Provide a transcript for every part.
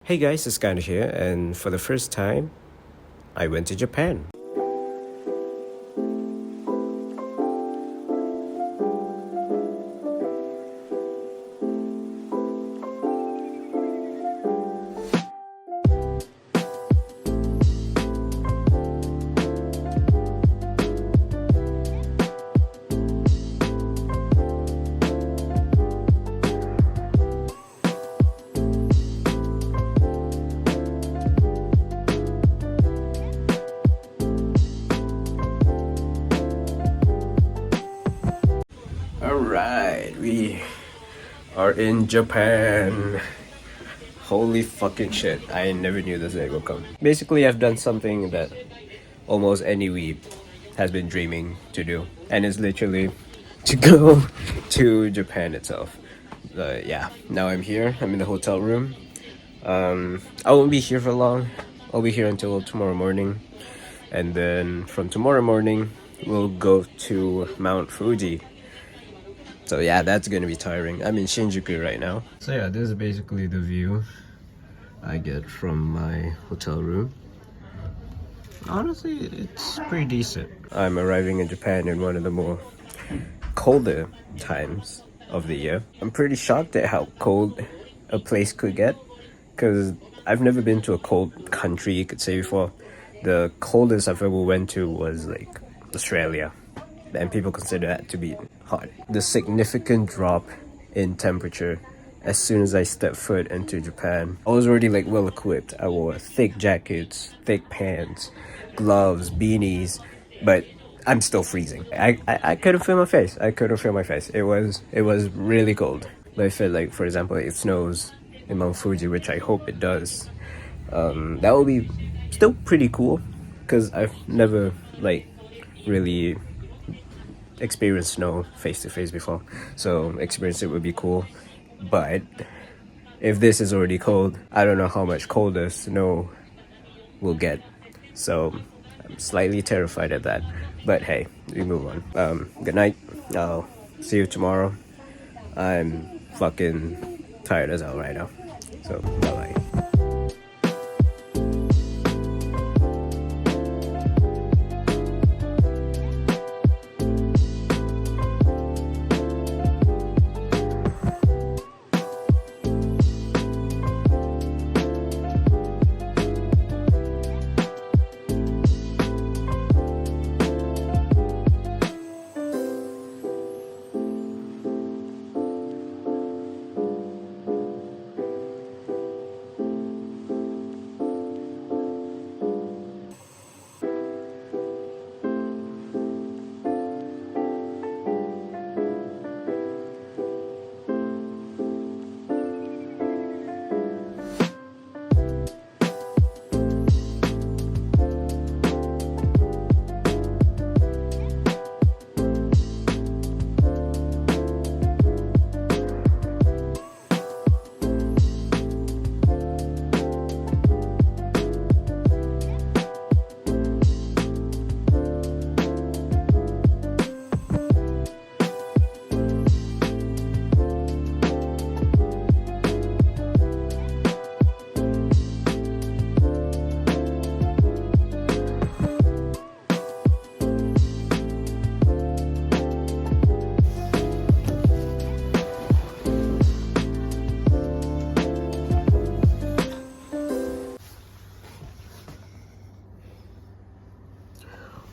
Hey guys, it's Skynet here, and for the first time, I went to Japan. Alright, we are in Japan. Holy fucking shit, I never knew this day would come. Basically, I've done something that almost any weeb has been dreaming to do, and it's literally to go to Japan itself. Yeah, now I'm here, I'm in the hotel room. I won't be here for long. I'll be here until tomorrow morning, and then from tomorrow morning we'll go to Mount Fuji. So yeah, that's gonna be tiring. I'm in Shinjuku right now. So yeah, this is basically the view I get from my hotel room. Honestly, it's pretty decent. I'm arriving in Japan in one of the more colder times of the year. I'm pretty shocked at how cold a place could get, because I've never been to a cold country, you could say, before. The coldest I've ever went to was like Australia, and people consider that to be hot. The significant drop in temperature as soon as I stepped foot into Japan. I was already like well equipped. I wore thick jackets, thick pants, gloves, beanies, but I'm still freezing. I couldn't feel my face. I couldn't feel my face. It was really cold. But I felt like, for example, it snows in Mount Fuji, which I hope it does. That will be still pretty cool, because I've never like really experienced snow face to face before, so experience it would be cool. But if this is already cold, I don't know how much colder snow will get, so I'm slightly terrified at that. But hey, we move on. Good night. I'll see you tomorrow. I'm fucking tired as hell right now, so bye bye.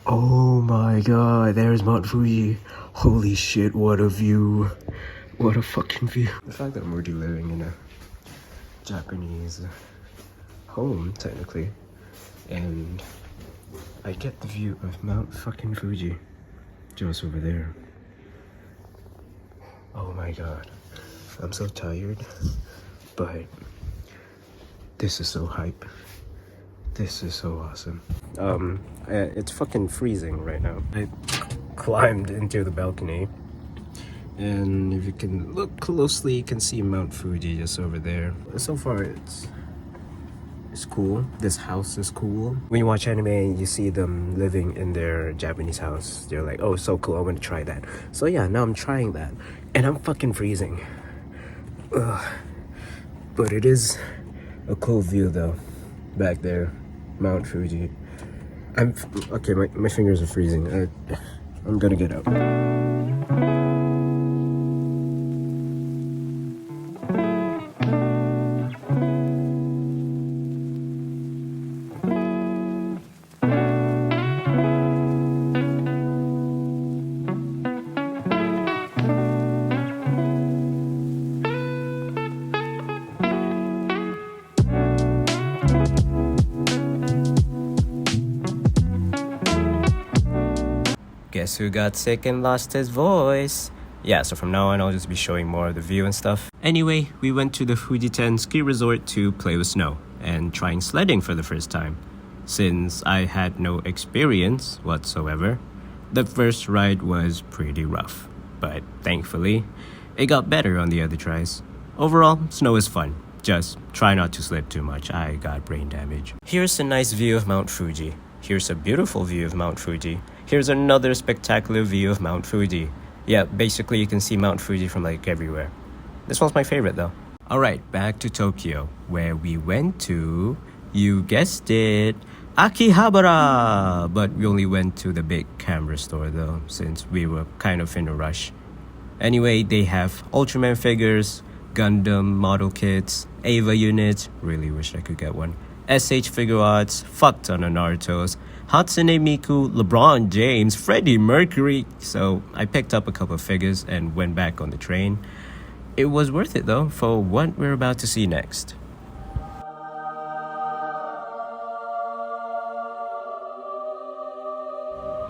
Oh my god, there's Mount Fuji. Holy shit, what a view. What a fucking view. The fact that I'm already living in a Japanese home, technically, and I get the view of Mount fucking Fuji just over there. Oh my god. I'm so tired, but this is so hype. This is so awesome. It's fucking freezing right now. I climbed into the balcony, and if you can look closely, you can see Mount Fuji just over there. So far, it's cool. This house is cool. When you watch anime and you see them living in their Japanese house, you're like, oh, so cool, I want to try that. So yeah, now I'm trying that, and I'm fucking freezing. Ugh. But it is A cool view though, back there, Mount Fuji. I'm okay. My fingers are freezing. I'm gonna get up. Guess who got sick and lost his voice? Yeah, so from now on I'll just be showing more of the view and stuff. Anyway, we went to the Fujiten ski resort to play with snow and trying sledding for the first time. Since I had no experience whatsoever, the first ride was pretty rough. But thankfully, it got better on the other tries. Overall, snow is fun. Just try not to slip too much. I got brain damage. Here's a nice view of Mount Fuji. Here's a beautiful view of Mount Fuji. Here's another spectacular view of Mount Fuji. Yeah, basically you can see Mount Fuji from like everywhere. This one's my favorite though. Alright, back to Tokyo, where we went to, you guessed it, Akihabara! But we only went to the big camera store though, since we were kind of in a rush. Anyway, they have Ultraman figures, Gundam model kits, Eva units, really wish I could get one, SH figure arts, fuck ton of Naruto's, Hatsune Miku, LeBron James, Freddie Mercury. So I picked up a couple of figures and went back on the train. It was worth it though for what we're about to see next.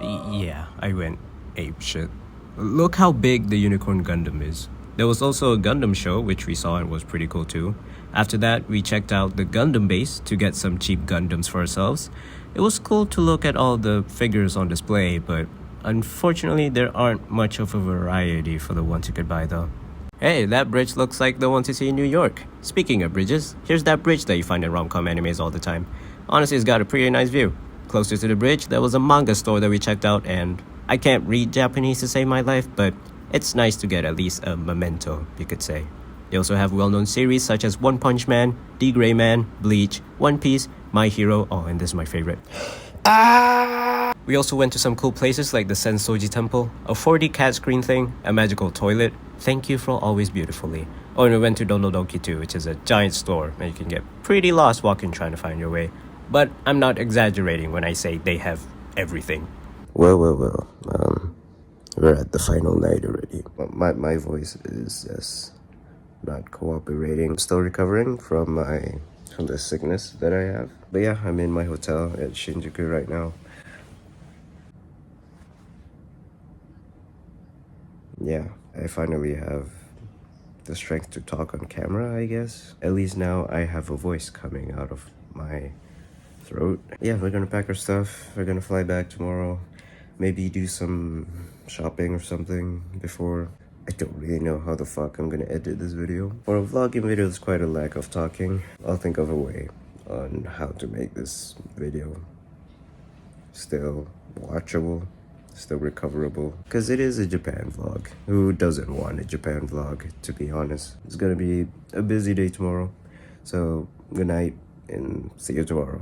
Yeah, I went apeshit. Look how big the Unicorn Gundam is. There was also a Gundam show which we saw and was pretty cool too. After that, we checked out the Gundam base to get some cheap Gundams for ourselves. It was cool to look at all the figures on display, but unfortunately there aren't much of a variety for the ones you could buy though. Hey, that bridge looks like the one to see in New York. Speaking of bridges, here's that bridge that you find in rom-com animes all the time. Honestly, it's got a pretty nice view. Closer to the bridge, there was a manga store that we checked out, and I can't read Japanese to save my life, but it's nice to get at least a memento, you could say. They also have well-known series such as One Punch Man, D. Gray Man, Bleach, One Piece, My Hero, oh, and this is my favorite. We also went to some cool places like the Sensoji Temple, a 4D cat screen thing, a magical toilet, thank you for always beautifully. Oh, and we went to Dondodonki too, which is a giant store and you can get pretty lost walking trying to find your way. But I'm not exaggerating when I say they have everything. Well, we're at the final night already. My voice is just not cooperating. I'm still recovering from the sickness that I have. But yeah, I'm in my hotel at Shinjuku right now. Yeah, I finally have the strength to talk on camera, I guess. At least now I have a voice coming out of my throat. Yeah, we're gonna pack our stuff. We're gonna fly back tomorrow. Maybe do some shopping or something before. I don't really know how the fuck I'm gonna edit this video. For a vlogging video, there's quite a lack of talking. I'll think of a way on how to make this video still watchable, still recoverable. Because it is a Japan vlog. Who doesn't want a Japan vlog, to be honest? It's gonna be a busy day tomorrow. So, good night and see you tomorrow.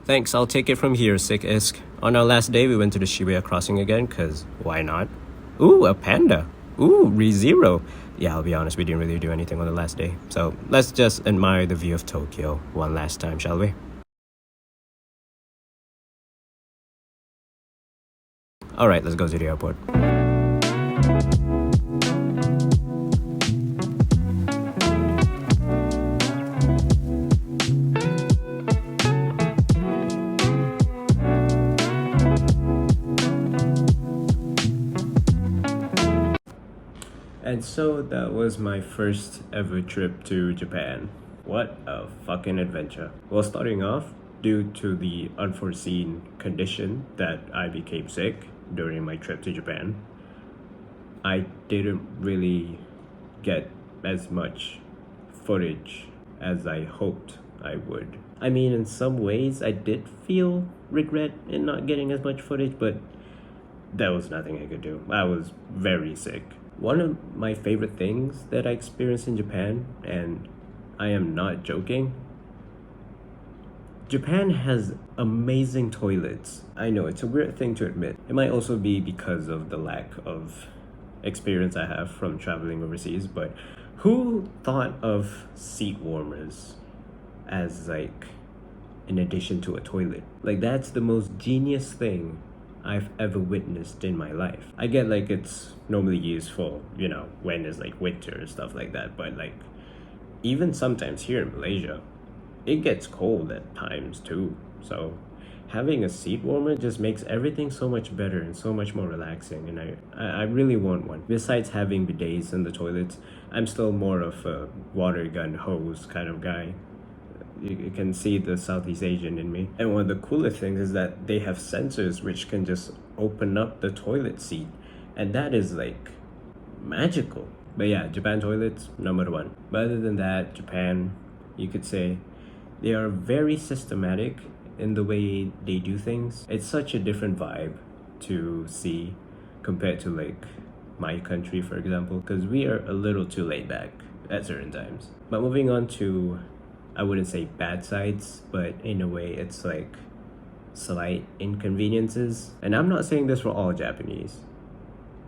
Thanks, I'll take it from here, ItsIsk. On our last day, we went to the Shibuya crossing again, cause why not? Ooh, a panda. Ooh, ReZero. Yeah, I'll be honest, we didn't really do anything on the last day. So let's just admire the view of Tokyo one last time, shall we? Alright, let's go to the airport. And so that was my first ever trip to Japan. What a fucking adventure. Well, starting off, due to the unforeseen condition that I became sick during my trip to Japan, I didn't really get as much footage as I hoped I would. I mean, in some ways, I did feel regret in not getting as much footage, but there was nothing I could do. I was very sick. One of my favorite things that I experienced in Japan, and I am not joking. Japan has amazing toilets. I know it's a weird thing to admit. It might also be because of the lack of experience I have from traveling overseas, but who thought of seat warmers as like in addition to a toilet? Like, that's the most genius thing I've ever witnessed in my life. I get like it's normally used for, you know, when it's like winter and stuff like that, but like even sometimes here in Malaysia, it gets cold at times too. So having a seat warmer just makes everything so much better and so much more relaxing, and I really want one. Besides having bidets in the toilets, I'm still more of a water gun hose kind of guy. You can see the Southeast Asian in me. And one of the coolest things is that they have sensors which can just open up the toilet seat, and that is like magical. But yeah, Japan toilets, number one. But other than that, Japan, you could say, they are very systematic in the way they do things. It's such a different vibe to see compared to like my country, for example, because we are a little too laid back at certain times. But moving on to, I wouldn't say bad sides, but in a way it's like slight inconveniences. And I'm not saying this for all Japanese,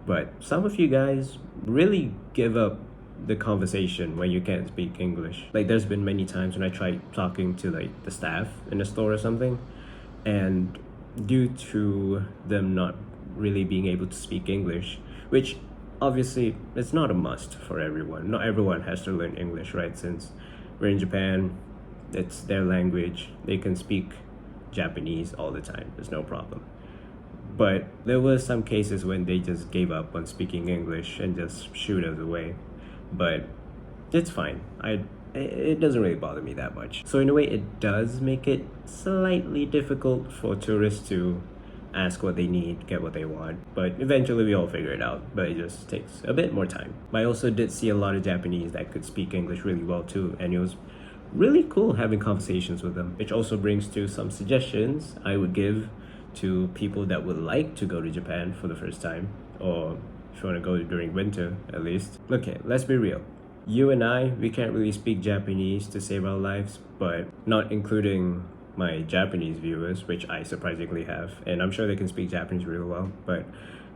but some of you guys really give up the conversation when you can't speak English. Like, there's been many times when I tried talking to like the staff in a store or something, and due to them not really being able to speak English, which obviously it's not a must for everyone. Not everyone has to learn English, right? Since we're in Japan, it's their language. They can speak Japanese all the time. There's no problem. But there were some cases when they just gave up on speaking English and just shooed us away. But it's fine. It doesn't really bother me that much. So in a way, it does make it slightly difficult for tourists to ask what they need, get what they want. But eventually we all figure it out, but it just takes a bit more time. But I also did see a lot of Japanese that could speak English really well too, and it was really cool having conversations with them, which also brings to some suggestions I would give to people that would like to go to Japan for the first time, or if you want to go during winter at least. Okay, let's be real. You and I, we can't really speak Japanese to save our lives, but not including my Japanese viewers, which I surprisingly have, and I'm sure they can speak Japanese really well. But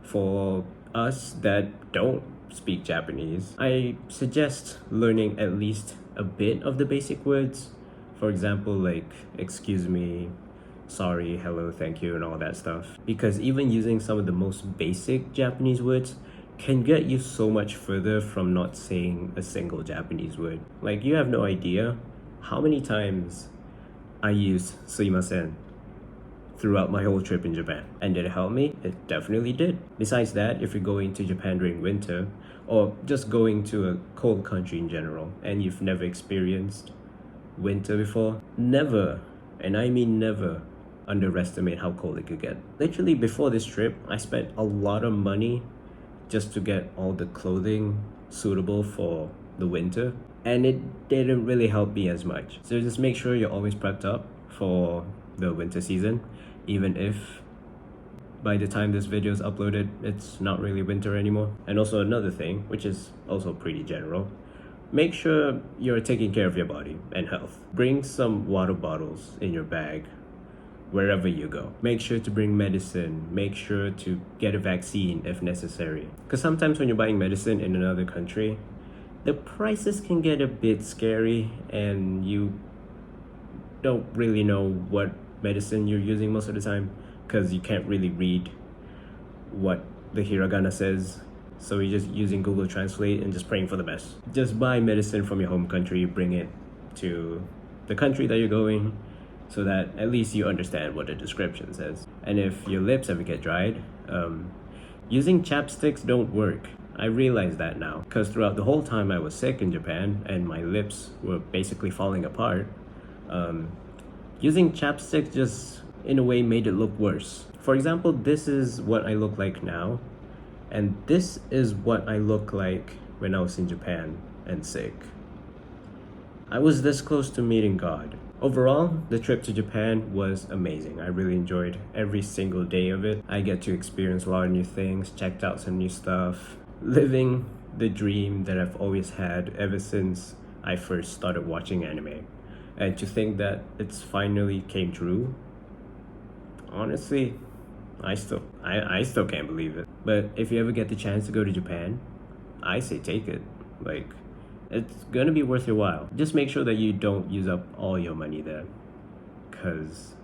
for us that don't speak Japanese, I suggest learning at least a bit of the basic words. For example, like excuse me, sorry, hello, thank you, and all that stuff. Because even using some of the most basic Japanese words can get you so much further from not saying a single Japanese word. Like, you have no idea how many times I used suimasen throughout my whole trip in Japan. And did it help me? It definitely did. Besides that, if you're going to Japan during winter, or just going to a cold country in general, and you've never experienced winter before, never, and I mean never, underestimate how cold it could get. Literally before this trip, I spent a lot of money just to get all the clothing suitable for the winter, and it didn't really help me as much. So just make sure you're always prepped up for the winter season, even if by the time this video is uploaded, it's not really winter anymore. And also another thing, which is also pretty general, make sure you're taking care of your body and health. Bring some water bottles in your bag wherever you go. Make sure to bring medicine. Make sure to get a vaccine if necessary. Because sometimes when you're buying medicine in another country, the prices can get a bit scary, and you don't really know what medicine you're using most of the time because you can't really read what the hiragana says. So you're just using Google Translate and just praying for the best. Just buy medicine from your home country, bring it to the country that you're going, so that at least you understand what the description says. And if your lips ever get dried, using chapsticks don't work. I realize that now, because throughout the whole time I was sick in Japan and my lips were basically falling apart, using chapsticks just in a way made it look worse. For example, this is what I look like now, and this is what I look like when I was in Japan and sick. I was this close to meeting God. Overall, the trip to Japan was amazing. I really enjoyed every single day of it. I get to experience a lot of new things, checked out some new stuff, living the dream that I've always had ever since I first started watching anime. And to think that it's finally came true, honestly, I still can't believe it. But if you ever get the chance to go to Japan, I say take it. Like, it's gonna be worth your while. Just make sure that you don't use up all your money there, cause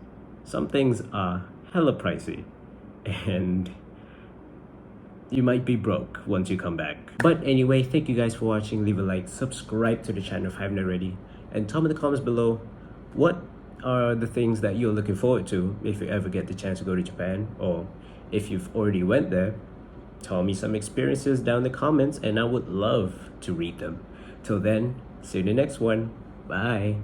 some things are hella pricey, and you might be broke once you come back. But anyway, thank you guys for watching. Leave a like, subscribe to the channel if you haven't already, and tell me in the comments below what are the things that you're looking forward to if you ever get the chance to go to Japan, or if you've already went there. Tell me some experiences down in the comments and I would love to read them. Till then, see you in the next one. Bye.